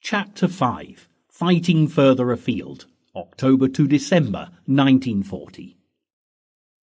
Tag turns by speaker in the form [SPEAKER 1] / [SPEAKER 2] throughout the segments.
[SPEAKER 1] Chapter 5. Fighting Further Afield, October to December 1940.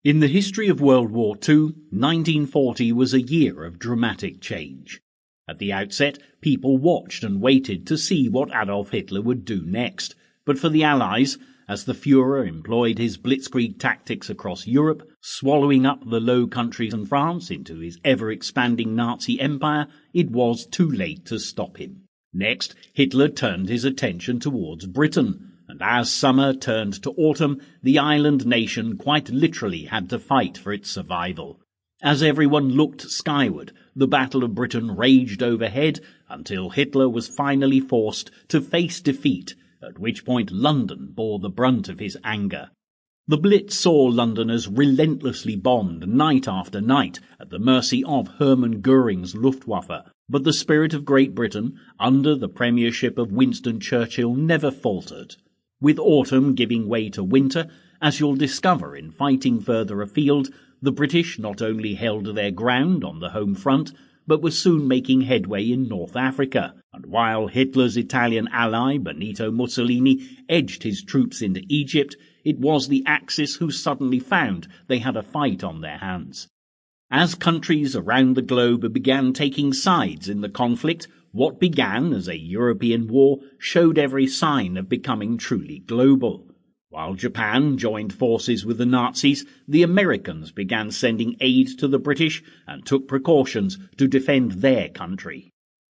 [SPEAKER 1] In the history of World War II, 1940 was a year of dramatic change. At the outset, people watched and waited to see what Adolf Hitler would do next, but for the Allies, as the Führer employed his blitzkrieg tactics across Europe, swallowing up the Low Countries and France into his ever-expanding Nazi empire, it was too late to stop him. Next, Hitler turned his attention towards Britain, and as summer turned to autumn, the island nation quite literally had to fight for its survival. As everyone looked skyward, the Battle of Britain raged overhead until Hitler was finally forced to face defeat, at which point London bore the brunt of his anger. The Blitz saw Londoners relentlessly bombed night after night at the mercy of Hermann Göring's Luftwaffe, but the spirit of Great Britain, under the premiership of Winston Churchill, never faltered. With autumn giving way to winter, as you'll discover in Fighting Further Afield, the British not only held their ground on the home front, but were soon making headway in North Africa, and while Hitler's Italian ally Benito Mussolini edged his troops into Egypt, it was the Axis who suddenly found they had a fight on their hands. As countries around the globe began taking sides in the conflict, what began as a European war showed every sign of becoming truly global. While Japan joined forces with the Nazis, the Americans began sending aid to the British and took precautions to defend their country.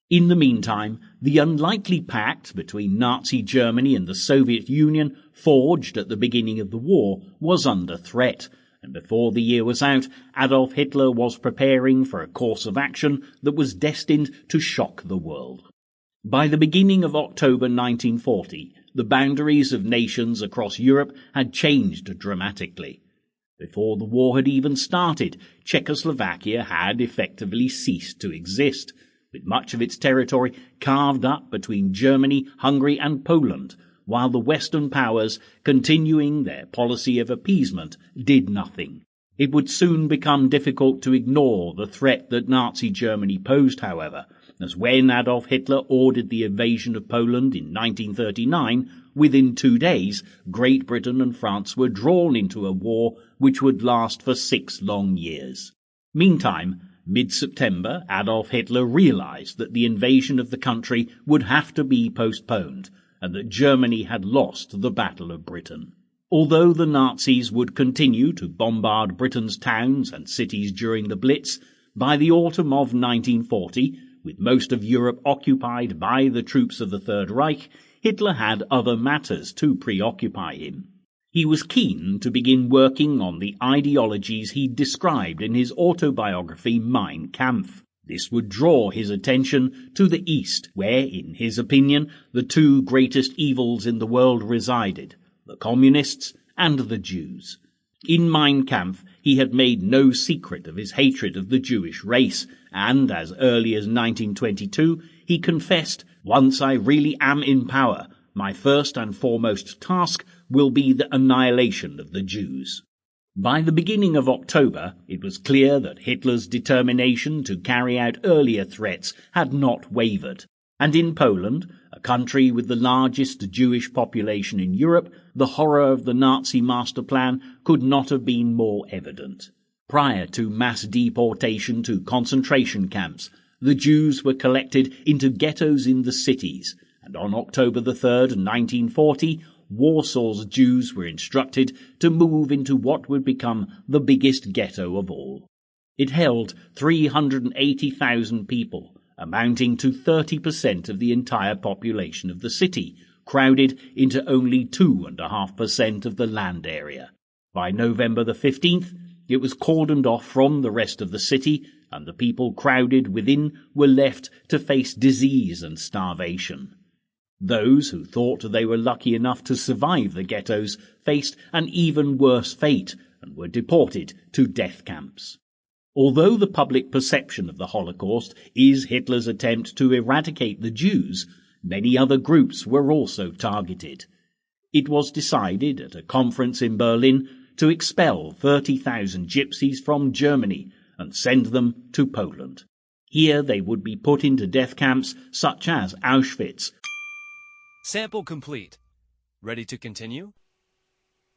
[SPEAKER 1] In the meantime, the unlikely pact between Nazi Germany and the Soviet Union, forged at the beginning of the war, was under threat, and before the year was out, Adolf Hitler was preparing for a course of action that was destined to shock the world. By the beginning of October 1940, the boundaries of nations across Europe had changed dramatically. Before the war had even started, Czechoslovakia had effectively ceased to exist, with much of its territory carved up between Germany, Hungary and Poland, while the Western powers, continuing their policy of appeasement, did nothing. It would soon become difficult to ignore the threat that Nazi Germany posed, however, as when Adolf Hitler ordered the invasion of Poland in 1939, within 2 days, Great Britain and France were drawn into a war which would last for 6 long years. Meantime, mid-September, Adolf Hitler realized that the invasion of the country would have to be postponed, and that Germany had lost the Battle of Britain. Although the Nazis would continue to bombard Britain's towns and cities during the Blitz, by the autumn of 1940, with most of Europe occupied by the troops of the Third Reich, Hitler had other matters to preoccupy him. He was keen to begin working on the ideologies he described in his autobiography Mein Kampf. This would draw his attention to the East, where, in his opinion, the 2 greatest evils in the world resided, the Communists and the Jews. In Mein Kampf, he had made no secret of his hatred of the Jewish race, and as early as 1922, he confessed, "Once I really am in power, my first and foremost task will be the annihilation of the Jews." By the beginning of October, it was clear that Hitler's determination to carry out earlier threats had not wavered, and in Poland, a country with the largest Jewish population in Europe, the horror of the Nazi master plan could not have been more evident. Prior to mass deportation to concentration camps, the Jews were collected into ghettos in the cities, and on October 3rd, 1940, Warsaw's Jews were instructed to move into what would become the biggest ghetto of all. It held 380,000 people, amounting to 30% of the entire population of the city, crowded into only 2.5% of the land area. By November the 15th, it was cordoned off from the rest of the city, and the people crowded within were left to face disease and starvation. Those who thought they were lucky enough to survive the ghettos faced an even worse fate and were deported to death camps. Although the public perception of the Holocaust is Hitler's attempt to eradicate the Jews, many other groups were also targeted. It was decided at a conference in Berlin to expel 30,000 gypsies from Germany and send them to Poland. Here they would be put into death camps such as Auschwitz,
[SPEAKER 2] Sample complete. Ready to continue?